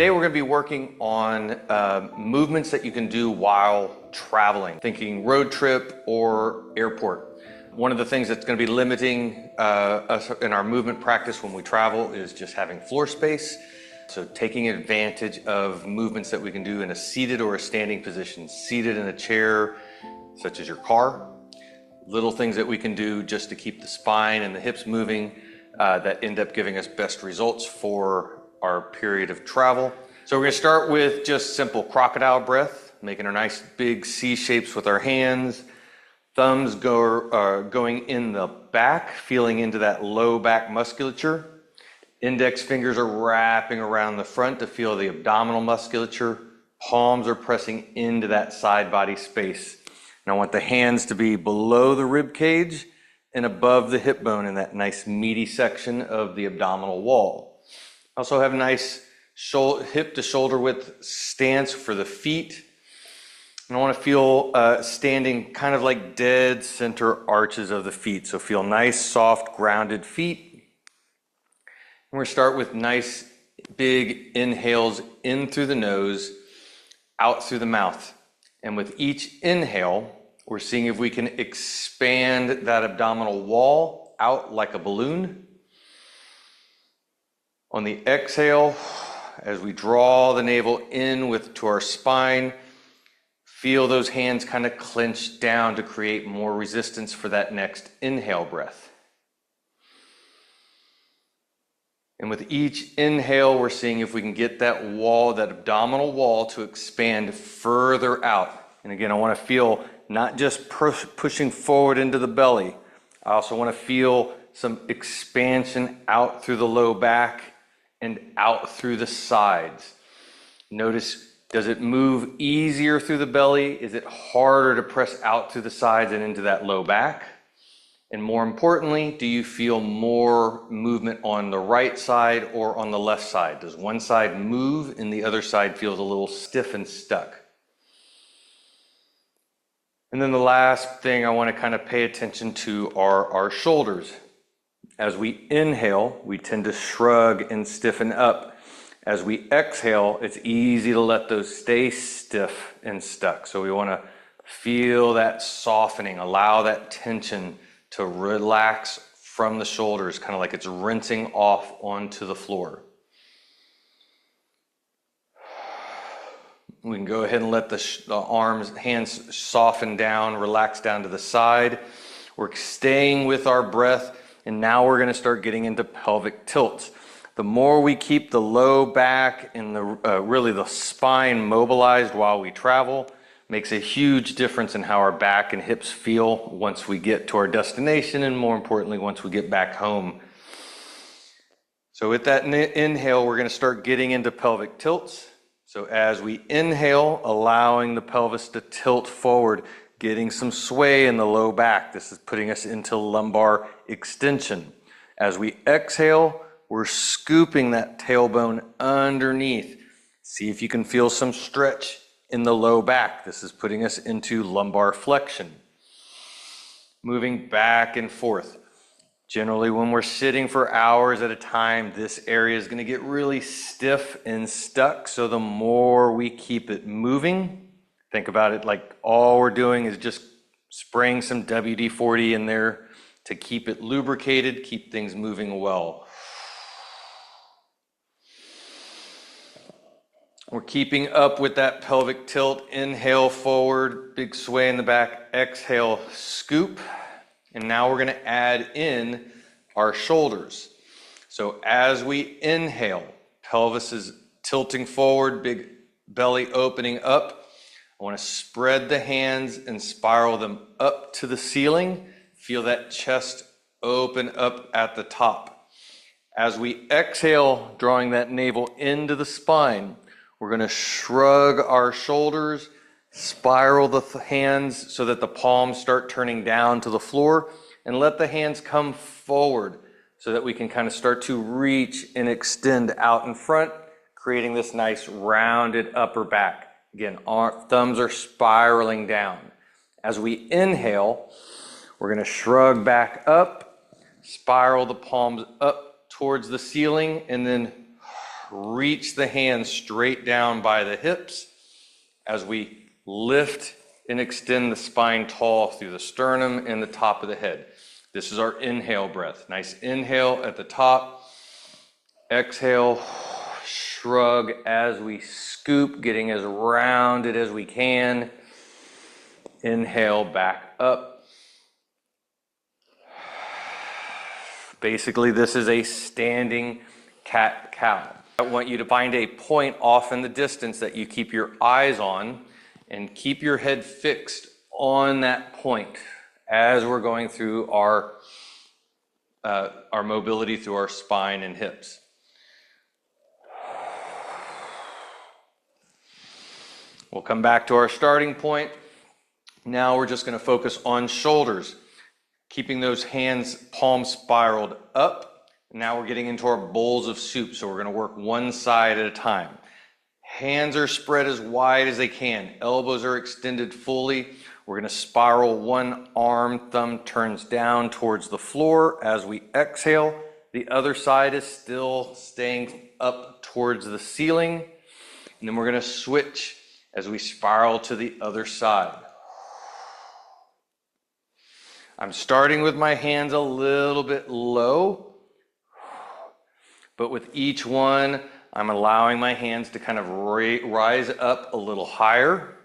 Today we're going to be working on movements that you can do while traveling, thinking road trip or airport. One of the things that's going to be limiting us in our movement practice when we travel is just having floor space. So taking advantage of movements that we can do in a seated or a standing position, seated in a chair, such as your car. Little things that we can do just to keep the spine and the hips moving that end up giving us best results for our period of travel. So we're going to start with just simple crocodile breath, making our nice big C shapes with our hands. Thumbs going in the back, feeling into that low back musculature. Index fingers are wrapping around the front to feel the abdominal musculature. Palms are pressing into that side body space. And I want the hands to be below the rib cage and above the hip bone in that nice meaty section of the abdominal wall. Also have nice hip to shoulder width stance for the feet. And I want to feel standing kind of like dead center arches of the feet. So feel nice, soft, grounded feet. And we're going to start with nice, big inhales in through the nose, out through the mouth. And with each inhale, we're seeing if we can expand that abdominal wall out like a balloon. On the exhale, as we draw the navel in to our spine, feel those hands kind of clench down to create more resistance for that next inhale breath. And with each inhale, we're seeing if we can get that wall, that abdominal wall, to expand further out. And again, I want to feel not just pushing forward into the belly. I also want to feel some expansion out through the low back and out through the sides. Notice, does it move easier through the belly? Is it harder to press out through the sides and into that low back? And more importantly, do you feel more movement on the right side or on the left side? Does one side move and the other side feels a little stiff and stuck? And then the last thing I want to kind of pay attention to are our shoulders. As we inhale, we tend to shrug and stiffen up. As we exhale, it's easy to let those stay stiff and stuck. So we want to feel that softening, allow that tension to relax from the shoulders, kind of like it's rinsing off onto the floor. We can go ahead and let the arms, hands soften down, relax down to the side. We're staying with our breath, and now we're going to start getting into pelvic tilts. The more we keep the low back and really the spine mobilized while we travel, makes a huge difference in how our back and hips feel once we get to our destination, and more importantly, once we get back home. So with that inhale, we're going to start getting into pelvic tilts. So as we inhale, allowing the pelvis to tilt forward, getting some sway in the low back. This is putting us into lumbar extension. As we exhale, we're scooping that tailbone underneath. See if you can feel some stretch in the low back. This is putting us into lumbar flexion. Moving back and forth. Generally, when we're sitting for hours at a time, this area is going to get really stiff and stuck. So the more we keep it moving, think about it like all we're doing is just spraying some WD-40 in there to keep it lubricated, keep things moving well. We're keeping up with that pelvic tilt. Inhale forward, big sway in the back. Exhale, scoop. And now we're going to add in our shoulders. So as we inhale, pelvis is tilting forward, big belly opening up. I want to spread the hands and spiral them up to the ceiling. Feel that chest open up at the top. As we exhale, drawing that navel into the spine, we're going to shrug our shoulders, spiral the hands so that the palms start turning down to the floor, and let the hands come forward so that we can kind of start to reach and extend out in front, creating this nice rounded upper back. Again, our thumbs are spiraling down. As we inhale, we're going to shrug back up, spiral the palms up towards the ceiling, and then Reach the hands straight down by the hips as we lift and extend the spine tall through the sternum and the top of the head. This is our inhale breath. Nice inhale at the top. Exhale, shrug as we scoop, getting as rounded as we can. Inhale back up. Basically, this is a standing cat-cow. I want you to find a point off in the distance that you keep your eyes on and keep your head fixed on that point as we're going through our mobility through our spine and hips. We'll come back to our starting point. Now we're just going to focus on shoulders, keeping those hands palms spiraled up. Now we're getting into our bowls of soup, so we're going to work one side at a time. Hands are spread as wide as they can. Elbows are extended fully. We're going to spiral one arm, thumb turns down towards the floor as we exhale. The other side is still staying up towards the ceiling. And then we're going to switch as we spiral to the other side. I'm starting with my hands a little bit low, but with each one, I'm allowing my hands to kind of rise up a little higher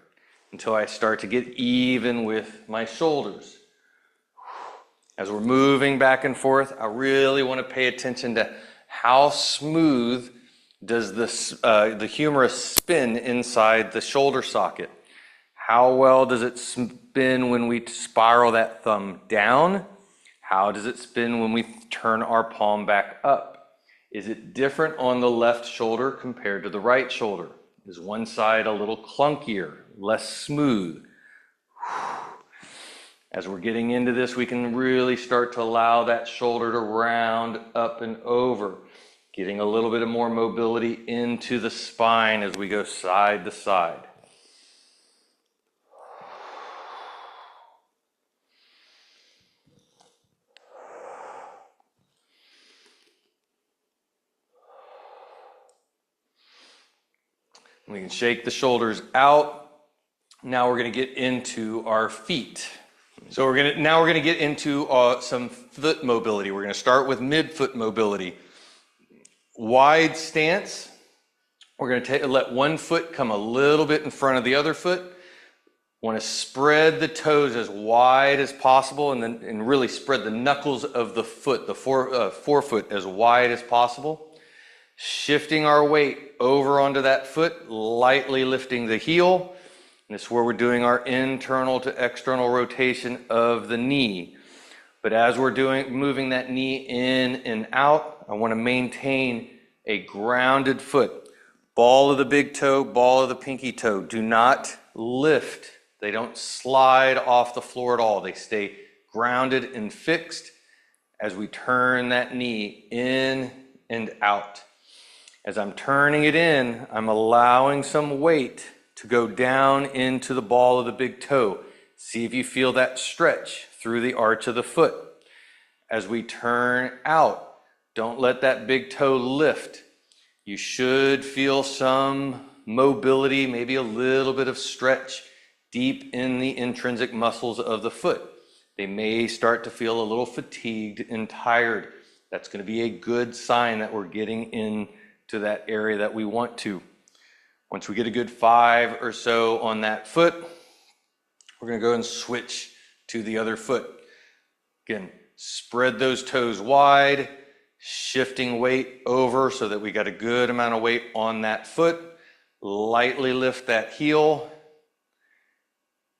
until I start to get even with my shoulders. As we're moving back and forth, I really want to pay attention to how smooth does the humerus spin inside the shoulder socket. How well does it spin when we spiral that thumb down? How does it spin when we turn our palm back up? Is it different on the left shoulder compared to the right shoulder? Is one side a little clunkier, less smooth? As we're getting into this, we can really start to allow that shoulder to round up and over, getting a little bit of more mobility into the spine as we go side to side. We can shake the shoulders out. Now we're going to get into our feet. So now we're going to get into some foot mobility. We're going to start with midfoot mobility. Wide stance. We're going to let one foot come a little bit in front of the other foot. Want to spread the toes as wide as possible, and really spread the knuckles of the foot, the forefoot, as wide as possible. Shifting our weight over onto that foot, lightly lifting the heel. And this is where we're doing our internal to external rotation of the knee. But as we're moving that knee in and out, I want to maintain a grounded foot. Ball of the big toe, ball of the pinky toe. Do not lift. They don't slide off the floor at all. They stay grounded and fixed as we turn that knee in and out. As I'm turning it in, I'm allowing some weight to go down into the ball of the big toe. See if you feel that stretch through the arch of the foot. As we turn out, don't let that big toe lift. You should feel some mobility, maybe a little bit of stretch deep in the intrinsic muscles of the foot. They may start to feel a little fatigued and tired. That's going to be a good sign that we're getting into that area that we want to. Once we get a good 5 or so on that foot, we're going to go and switch to the other foot. Again, spread those toes wide, shifting weight over so that we got a good amount of weight on that foot. Lightly lift that heel.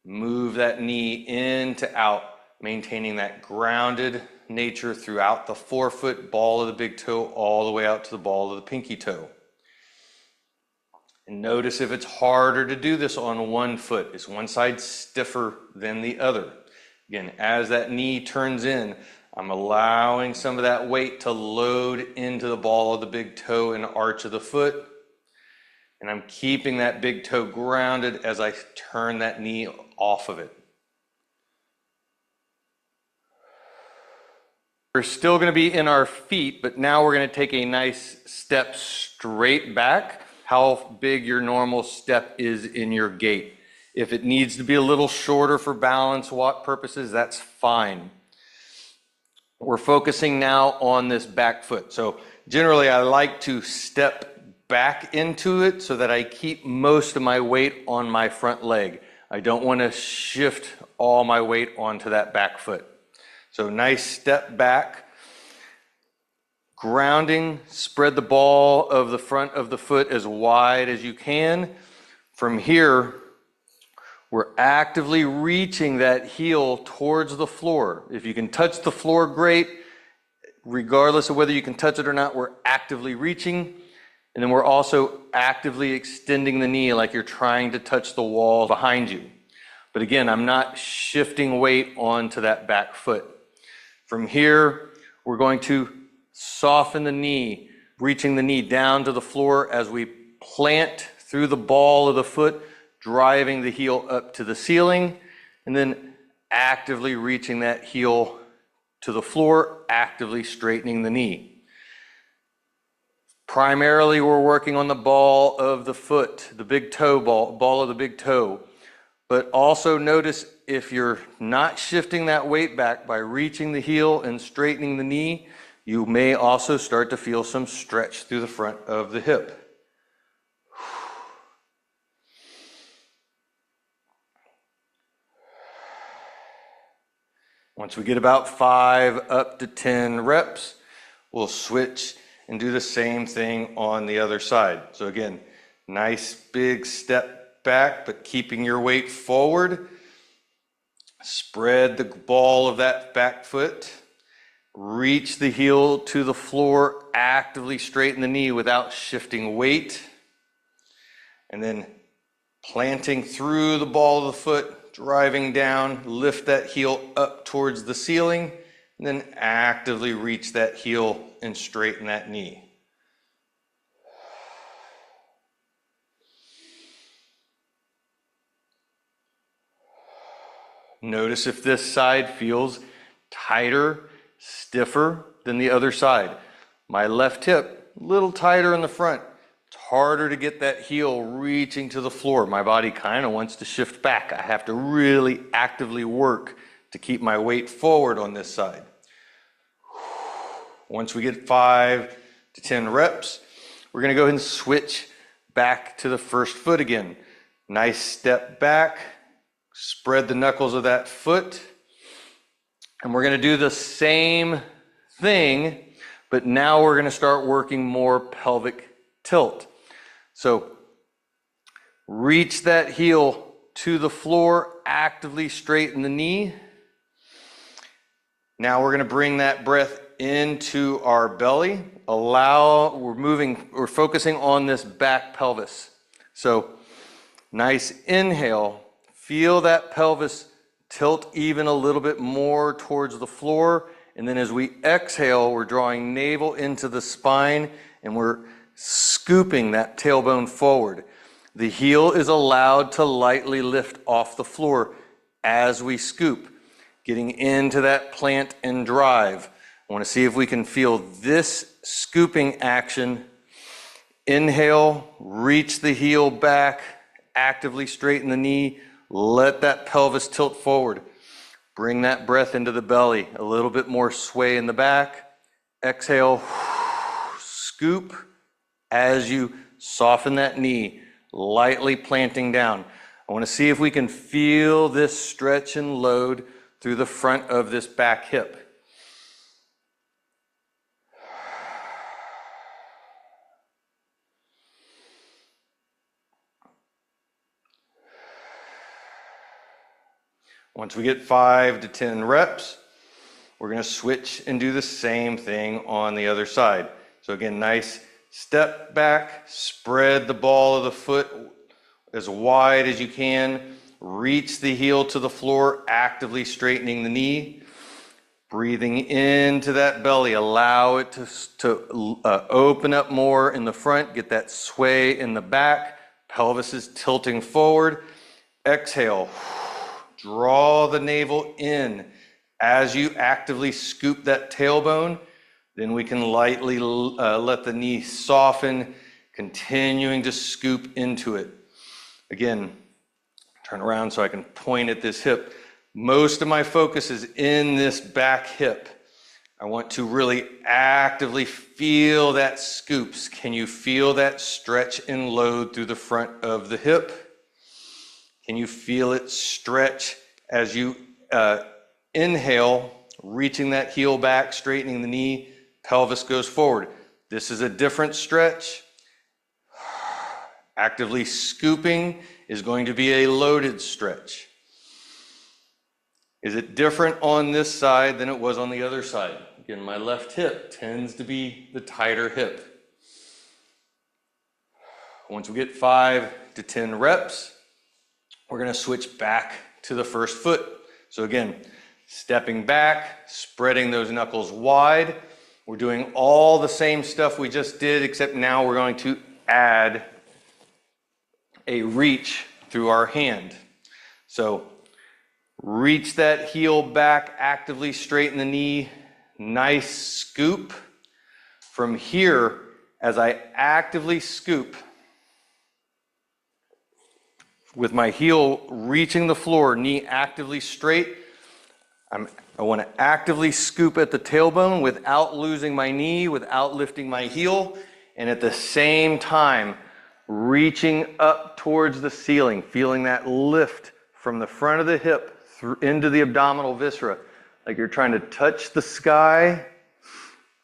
Move that knee in to out, maintaining that grounded nature throughout the forefoot, ball of the big toe, all the way out to the ball of the pinky toe. And notice if it's harder to do this on one foot. Is one side stiffer than the other? Again, as that knee turns in, I'm allowing some of that weight to load into the ball of the big toe and arch of the foot. And I'm keeping that big toe grounded as I turn that knee off of it. We're still going to be in our feet, but now we're going to take a nice step straight back. How big your normal step is in your gait. If it needs to be a little shorter for balance purposes, that's fine. We're focusing now on this back foot. So generally I like to step back into it so that I keep most of my weight on my front leg. I don't want to shift all my weight onto that back foot. So nice step back, grounding, spread the ball of the front of the foot as wide as you can. From here, we're actively reaching that heel towards the floor. If you can touch the floor, great. Regardless of whether you can touch it or not, we're actively reaching. And then we're also actively extending the knee like you're trying to touch the wall behind you. But again, I'm not shifting weight onto that back foot. From here, we're going to soften the knee, reaching the knee down to the floor as we plant through the ball of the foot, driving the heel up to the ceiling, and then actively reaching that heel to the floor, actively straightening the knee. Primarily, we're working on the ball of the foot, the big toe ball of the big toe. But also notice if you're not shifting that weight back by reaching the heel and straightening the knee, you may also start to feel some stretch through the front of the hip. Once we get about 5 up to 10 reps, we'll switch and do the same thing on the other side. So again, nice big step back, but keeping your weight forward. Spread the ball of that back foot. Reach the heel to the floor, actively straighten the knee without shifting weight. And then planting through the ball of the foot, driving down, lift that heel up towards the ceiling, and then actively reach that heel and straighten that knee. Notice if this side feels tighter, stiffer than the other side. My left hip, a little tighter in the front. It's harder to get that heel reaching to the floor. My body kind of wants to shift back. I have to really actively work to keep my weight forward on this side. Once we get 5 to 10 reps, we're going to go ahead and switch back to the first foot again. Nice step back. Spread the knuckles of that foot. And we're going to do the same thing, but now we're going to start working more pelvic tilt. So reach that heel to the floor, actively straighten the knee. Now we're going to bring that breath into our belly. We're focusing on this back pelvis. So nice inhale. Feel that pelvis tilt even a little bit more towards the floor. And then as we exhale, we're drawing navel into the spine and we're scooping that tailbone forward. The heel is allowed to lightly lift off the floor as we scoop, getting into that plant and drive. I want to see if we can feel this scooping action. Inhale, reach the heel back, actively straighten the knee. Let that pelvis tilt forward. Bring that breath into the belly. A little bit more sway in the back. Exhale, scoop as you soften that knee, lightly planting down. I want to see if we can feel this stretch and load through the front of this back hip. Once we get 5 to 10 reps, we're going to switch and do the same thing on the other side. So again, nice step back, spread the ball of the foot as wide as you can, reach the heel to the floor, actively straightening the knee, breathing into that belly, allow it to open up more in the front, get that sway in the back, pelvis is tilting forward, exhale. Draw the navel in, As you actively scoop that tailbone, then we can lightly let the knee soften, continuing to scoop into it. Again, turn around so I can point at this hip. Most of my focus is in this back hip. I want to really actively feel that scoops. Can you feel that stretch and load through the front of the hip? Can you feel it stretch as you inhale, reaching that heel back, straightening the knee, pelvis goes forward. This is a different stretch. Actively scooping is going to be a loaded stretch. Is it different on this side than it was on the other side? Again, my left hip tends to be the tighter hip. Once we get 5 to 10 reps, we're going to switch back to the first foot. So again, stepping back, spreading those knuckles wide. We're doing all the same stuff we just did, except now we're going to add a reach through our hand. So reach that heel back, actively straighten the knee, nice scoop. From here, as I actively scoop, with my heel reaching the floor, knee actively straight, I want to actively scoop at the tailbone without losing my knee, without lifting my heel, and at the same time, reaching up towards the ceiling, feeling that lift from the front of the hip into the abdominal viscera, like you're trying to touch the sky.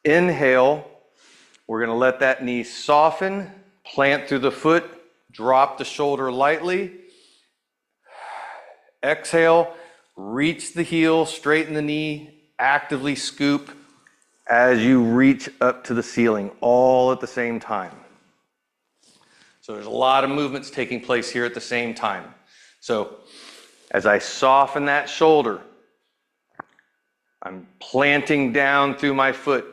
Inhale, we're going to let that knee soften, plant through the foot, drop the shoulder lightly. Exhale, reach the heel, straighten the knee, actively scoop as you reach up to the ceiling, all at the same time. So there's a lot of movements taking place here at the same time. So as I soften that shoulder, I'm planting down through my foot,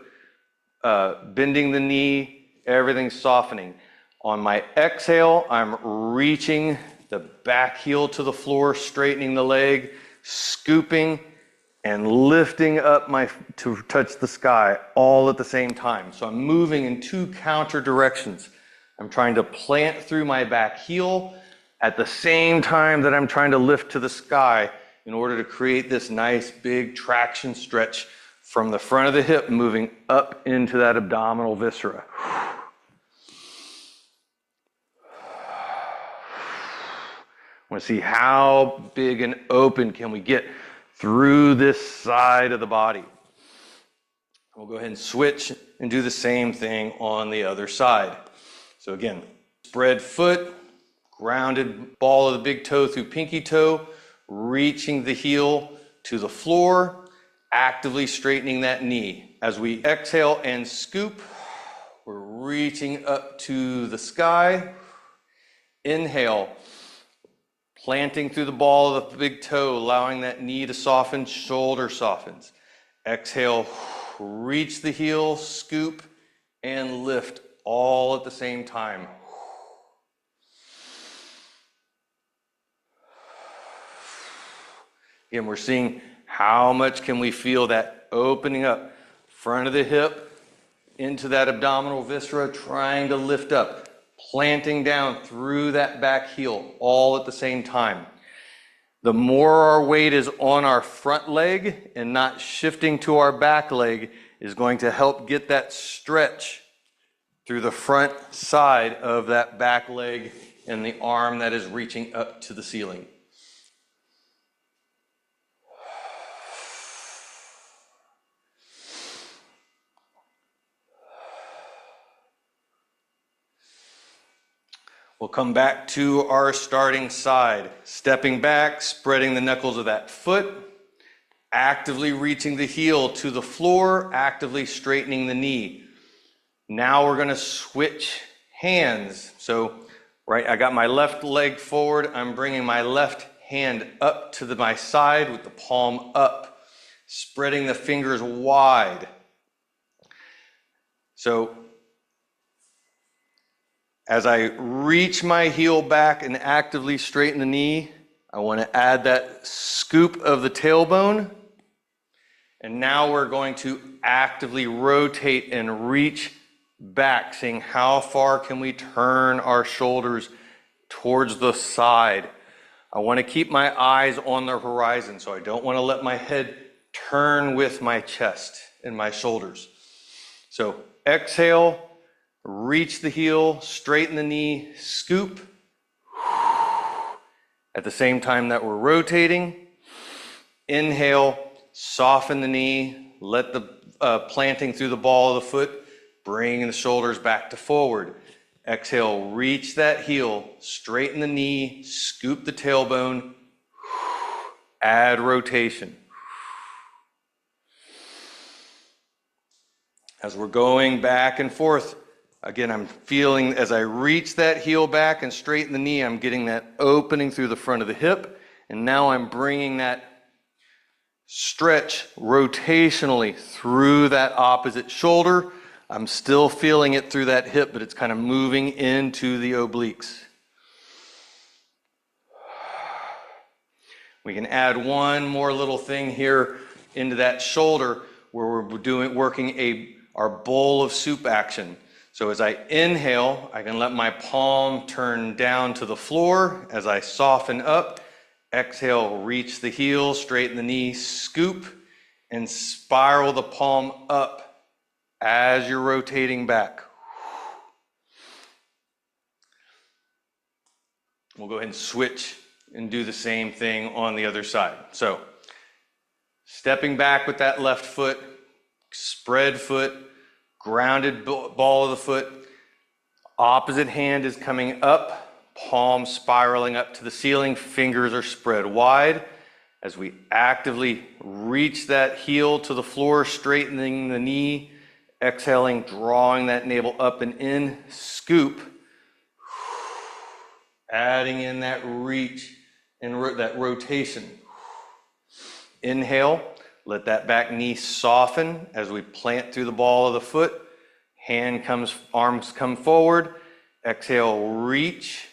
bending the knee, everything's softening. On my exhale, I'm reaching the back heel to the floor, straightening the leg, scooping and lifting up to touch the sky all at the same time. So I'm moving in 2 counter directions. I'm trying to plant through my back heel at the same time that I'm trying to lift to the sky in order to create this nice big traction stretch from the front of the hip moving up into that abdominal viscera. I want to see how big and open can we get through this side of the body. We'll go ahead and switch and do the same thing on the other side. So again, spread foot, grounded ball of the big toe through pinky toe, reaching the heel to the floor, actively straightening that knee. As we exhale and scoop, we're reaching up to the sky. Inhale, planting through the ball of the big toe, allowing that knee to soften, shoulder softens. Exhale, reach the heel, scoop, and lift all at the same time. Again, we're seeing how much can we feel that opening up, front of the hip, into that abdominal viscera, trying to lift up, planting down through that back heel, all at the same time. The more our weight is on our front leg and not shifting to our back leg is going to help get that stretch through the front side of that back leg and the arm that is reaching up to the ceiling. We'll come back to our starting side, stepping back, spreading the knuckles of that foot, actively reaching the heel to the floor, actively straightening the knee. Now we're going to switch hands. So, right, I got my left leg forward. I'm bringing my left hand up to my side with the palm up, spreading the fingers wide. So, as I reach my heel back and actively straighten the knee, I want to add that scoop of the tailbone. And now we're going to actively rotate and reach back, seeing how far can we turn our shoulders towards the side. I want to keep my eyes on the horizon, so I don't want to let my head turn with my chest and my shoulders. So exhale, reach the heel, straighten the knee, scoop. At the same time that we're rotating, inhale, soften the knee, let the planting through the ball of the foot, bring the shoulders back to forward. Exhale, reach that heel, straighten the knee, scoop the tailbone, add rotation. As we're going back and forth, again, I'm feeling as I reach that heel back and straighten the knee, I'm getting that opening through the front of the hip. And now I'm bringing that stretch rotationally through that opposite shoulder. I'm still feeling it through that hip, but it's kind of moving into the obliques. We can add one more little thing here into that shoulder where we're working our bowl of soup action. So as I inhale, I can let my palm turn down to the floor. As I soften up, exhale, reach the heel, straighten the knee, scoop, and spiral the palm up as you're rotating back. We'll go ahead and switch and do the same thing on the other side. So, stepping back with that left foot, spread foot, grounded ball of the foot. Opposite hand is coming up, palm spiraling up to the ceiling, fingers are spread wide. As we actively reach that heel to the floor, straightening the knee, exhaling, drawing that navel up and in, scoop, adding in that reach and that rotation. Inhale, let that back knee soften as we plant through the ball of the foot. Arms come forward. Exhale, reach,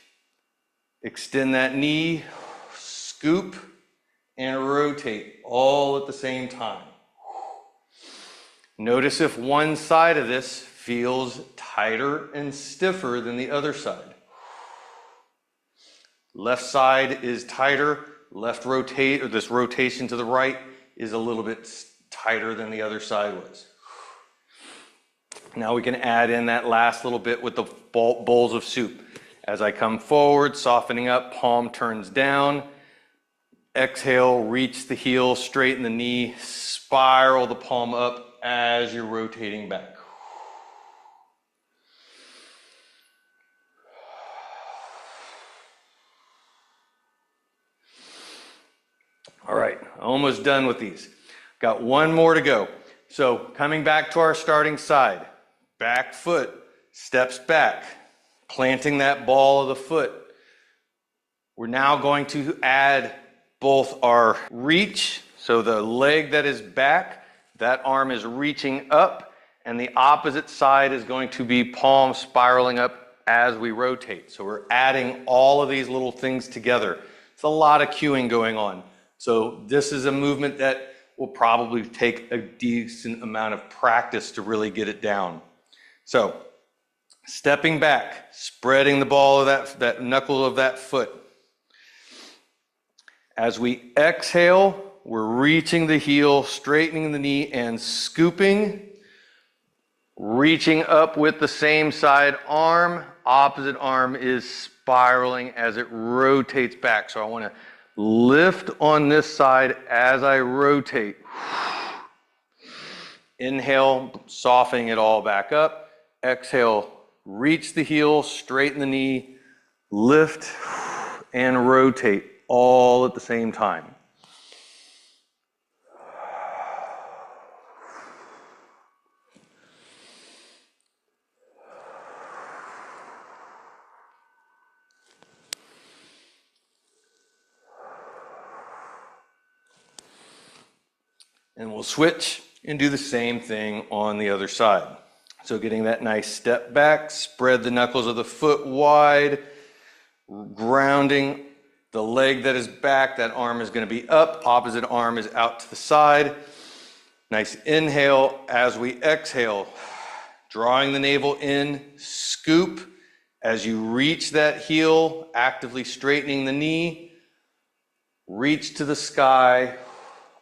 extend that knee, scoop, and rotate all at the same time. Notice if one side of this feels tighter and stiffer than the other side. Left side is tighter, this rotation to the right is a little bit tighter than the other side was. Now we can add in that last little bit with the bowls of soup. As I come forward, softening up, palm turns down. Exhale, reach the heel, straighten the knee, spiral the palm up as you're rotating back. All right, almost done with these. Got one more to go. So coming back to our starting side, back foot steps back, planting that ball of the foot. We're now going to add both our reach, so the leg that is back, that arm is reaching up, and the opposite side is going to be palm spiraling up as we rotate. So we're adding all of these little things together. It's a lot of cueing going on. So this is a movement that will probably take a decent amount of practice to really get it down. So stepping back, spreading the ball of that knuckle of that foot. As we exhale, we're reaching the heel, straightening the knee, and scooping. Reaching up with the same side arm. Opposite arm is spiraling as it rotates back. So I want to lift on this side as I rotate. Inhale, softening it all back up. Exhale, reach the heel, straighten the knee, lift, and rotate all at the same time. And we'll switch and do the same thing on the other side. So getting that nice step back, spread the knuckles of the foot wide, grounding the leg that is back, that arm is going to be up, opposite arm is out to the side. Nice inhale as we exhale, drawing the navel in, scoop as you reach that heel, actively straightening the knee, reach to the sky,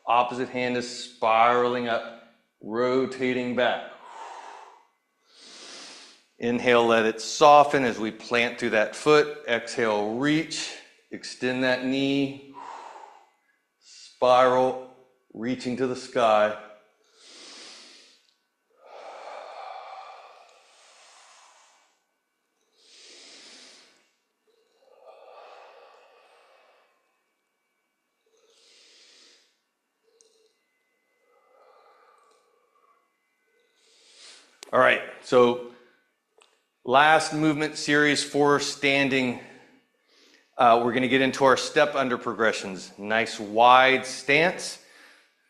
opposite hand is spiraling up, rotating back. Inhale, let it soften as we plant through that foot. Exhale, reach, extend that knee, spiral, reaching to the sky. All right, so last movement series for standing. We're going to get into our step under progressions. Nice wide stance.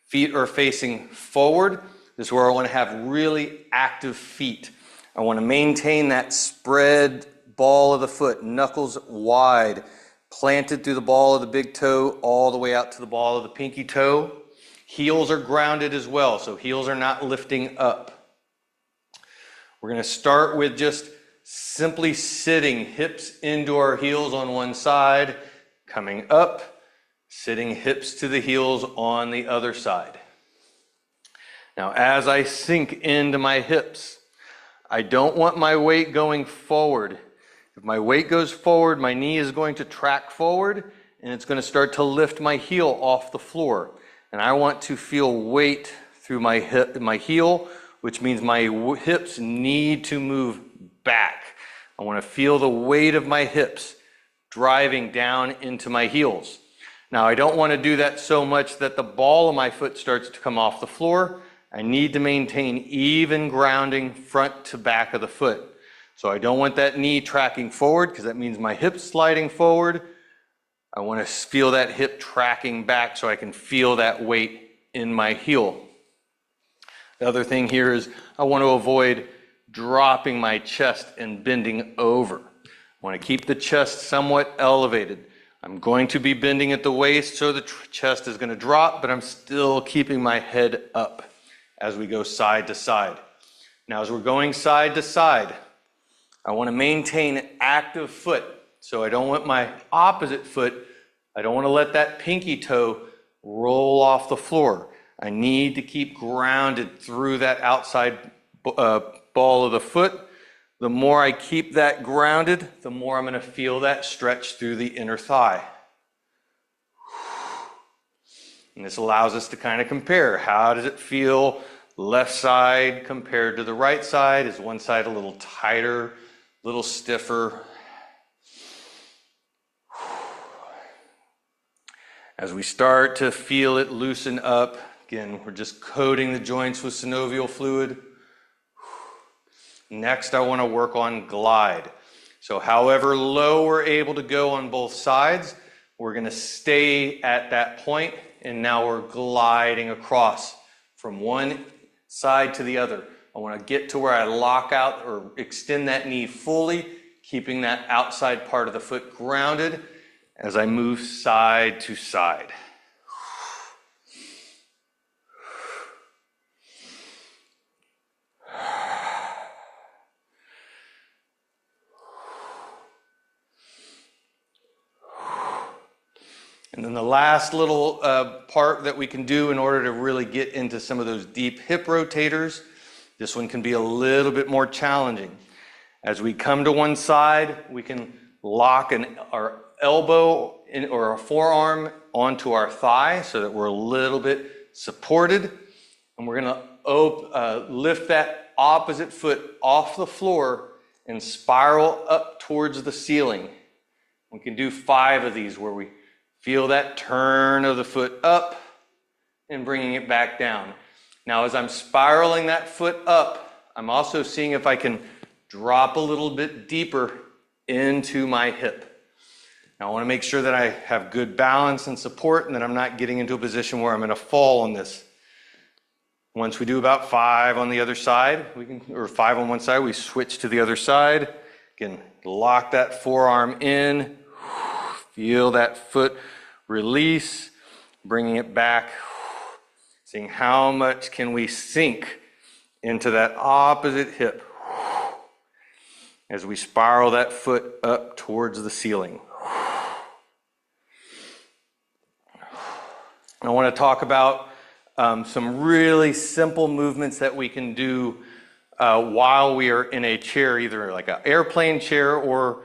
Feet are facing forward. This is where I want to have really active feet. I want to maintain that spread ball of the foot, knuckles wide, planted through the ball of the big toe all the way out to the ball of the pinky toe. Heels are grounded as well, so heels are not lifting up. We're going to start with just simply sitting, hips into our heels on one side, coming up, sitting hips to the heels on the other side. Now, as I sink into my hips, I don't want my weight going forward. If my weight goes forward, my knee is going to track forward, and it's going to start to lift my heel off the floor. And I want to feel weight through my heel, which means my hips need to move back. I want to feel the weight of my hips driving down into my heels. Now, I don't want to do that so much that the ball of my foot starts to come off the floor. I need to maintain even grounding front to back of the foot. So I don't want that knee tracking forward because that means my hip's sliding forward. I want to feel that hip tracking back so I can feel that weight in my heel. The other thing here is I want to avoid dropping my chest and bending over. I want to keep the chest somewhat elevated. I'm going to be bending at the waist so the chest is going to drop, but I'm still keeping my head up as we go side to side. Now, as we're going side to side, I want to maintain an active foot. So I don't want my opposite foot, I don't want to let that pinky toe roll off the floor. I need to keep grounded through that outside ball of the foot. The more I keep that grounded, the more I'm going to feel that stretch through the inner thigh. And this allows us to kind of compare. How does it feel left side compared to the right side? Is one side a little tighter, a little stiffer? As we start to feel it loosen up, again, we're just coating the joints with synovial fluid. Next, I want to work on glide. So however low we're able to go on both sides, we're going to stay at that point, and now we're gliding across from one side to the other. I want to get to where I lock out or extend that knee fully, keeping that outside part of the foot grounded as I move side to side. And then the last little part that we can do in order to really get into some of those deep hip rotators, this one can be a little bit more challenging. As we come to one side, we can lock our elbow or our forearm onto our thigh so that we're a little bit supported. And we're going to lift that opposite foot off the floor and spiral up towards the ceiling. We can do 5 of these where we feel that turn of the foot up and bringing it back down. Now, as I'm spiraling that foot up, I'm also seeing if I can drop a little bit deeper into my hip. Now, I want to make sure that I have good balance and support and that I'm not getting into a position where I'm going to fall on this. Once we do about 5 on the other side, or 5 on one side, we switch to the other side. Again, lock that forearm in, feel that foot release, bringing it back. It's Seeing how much can we sink into that opposite hip as we spiral that foot up towards the ceiling. I want to talk about some really simple movements that we can do while we are in a chair, either like an airplane chair or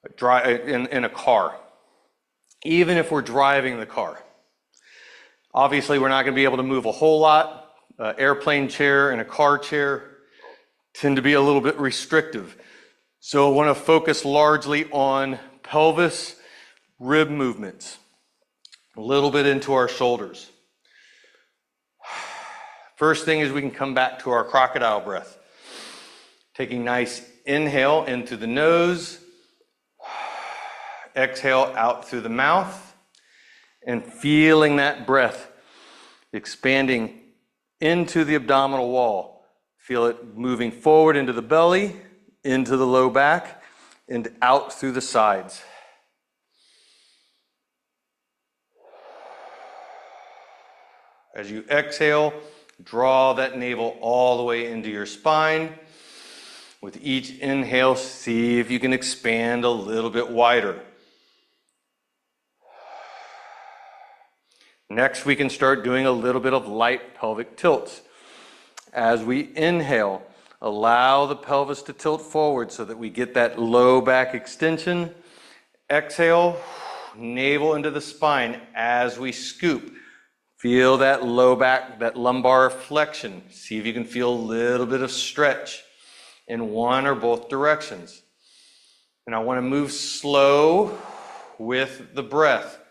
in a car, even if we're driving the car. Obviously, we're not going to be able to move a whole lot. Airplane chair and a car chair tend to be a little bit restrictive. So I want to focus largely on pelvis, rib movements, a little bit into our shoulders. First thing is we can come back to our crocodile breath. Taking nice inhale into the nose, exhale out through the mouth, and feeling that breath expanding into the abdominal wall. Feel it moving forward into the belly, into the low back, and out through the sides. As you exhale, draw that navel all the way into your spine. With each inhale, see if you can expand a little bit wider. Next, we can start doing a little bit of light pelvic tilts. As we inhale, allow the pelvis to tilt forward so that we get that low back extension. Exhale, navel into the spine as we scoop. Feel that low back, that lumbar flexion. See if you can feel a little bit of stretch in one or both directions. And I want to move slow with the breath.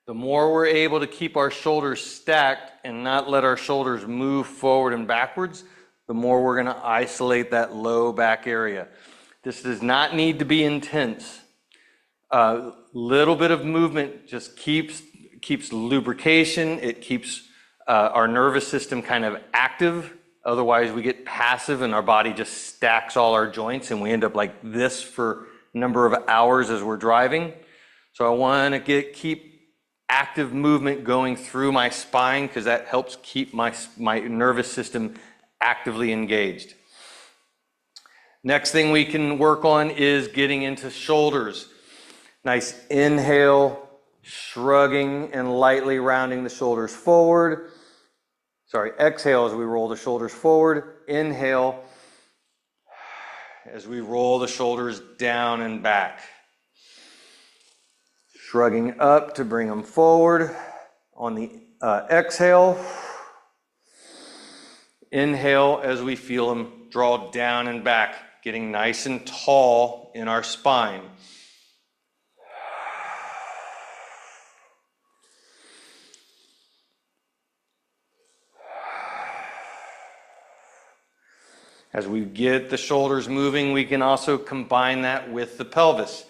The more we're able to keep our shoulders stacked and not let our shoulders move forward and backwards, the more we're going to isolate that low back area. This does not need to be intense. A little bit of movement just keeps lubrication. It keeps our nervous system kind of active. Otherwise, we get passive and our body just stacks all our joints and we end up like this for a number of hours as we're driving. So I want to keep active movement going through my spine because that helps keep my nervous system actively engaged. Next thing we can work on is getting into shoulders. Nice inhale, shrugging and lightly rounding the shoulders forward. Exhale as we roll the shoulders forward. Inhale as we roll the shoulders down and back. Shrugging up to bring them forward. On the exhale, inhale as we feel them draw down and back, getting nice and tall in our spine. As we get the shoulders moving, we can also combine that with the pelvis.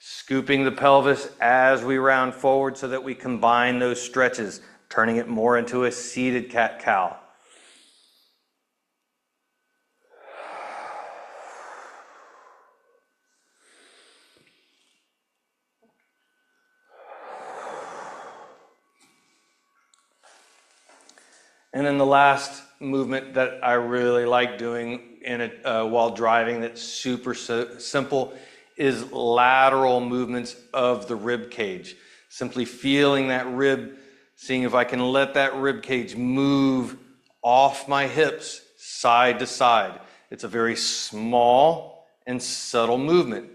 Scooping the pelvis as we round forward so that we combine those stretches, turning it more into a seated cat-cow. And then the last movement that I really like doing while driving that's super simple is lateral movements of the rib cage. Simply feeling that rib, seeing if I can let that rib cage move off my hips side to side. It's a very small and subtle movement,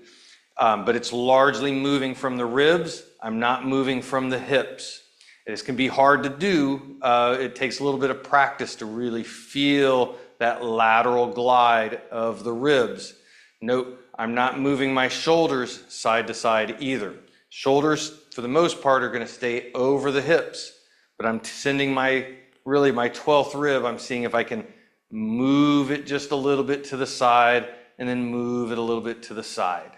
but it's largely moving from the ribs. I'm not moving from the hips. This can be hard to do. It takes a little bit of practice to really feel that lateral glide of the ribs. Note, I'm not moving my shoulders side to side either. Shoulders, for the most part, are going to stay over the hips, but I'm sending my 12th rib, I'm seeing if I can move it just a little bit to the side and then move it a little bit to the side.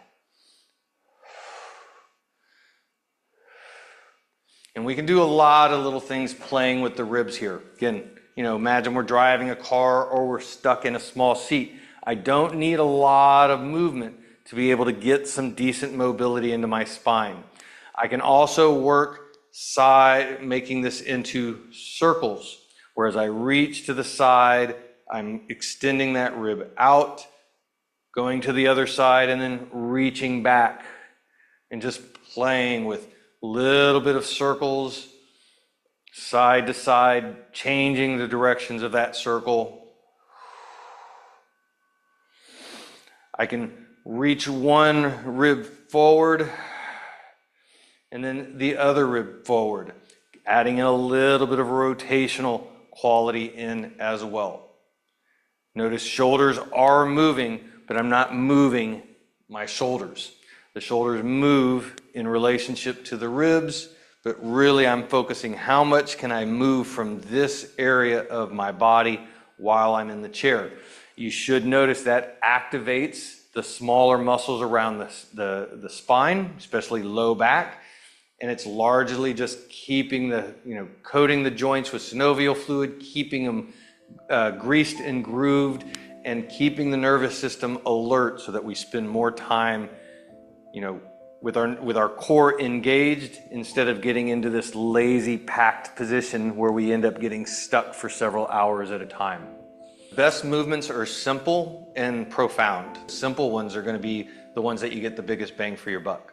And we can do a lot of little things playing with the ribs here. Again, imagine we're driving a car or we're stuck in a small seat. I don't need a lot of movement to be able to get some decent mobility into my spine. I can also work side, making this into circles. Where as I reach to the side, I'm extending that rib out, going to the other side, and then reaching back, and just playing with a little bit of circles, side to side, changing the directions of that circle. I can reach one rib forward and then the other rib forward, adding in a little bit of rotational quality in as well. Notice shoulders are moving, but I'm not moving my shoulders. The shoulders move in relationship to the ribs, but really I'm focusing how much can I move from this area of my body while I'm in the chair. You should notice that activates the smaller muscles around the spine, especially low back, and it's largely just keeping coating the joints with synovial fluid, keeping them greased and grooved, and keeping the nervous system alert so that we spend more time, with our core engaged instead of getting into this lazy, packed position where we end up getting stuck for several hours at a time. Best movements are simple and profound. Simple ones are going to be the ones that you get the biggest bang for your buck.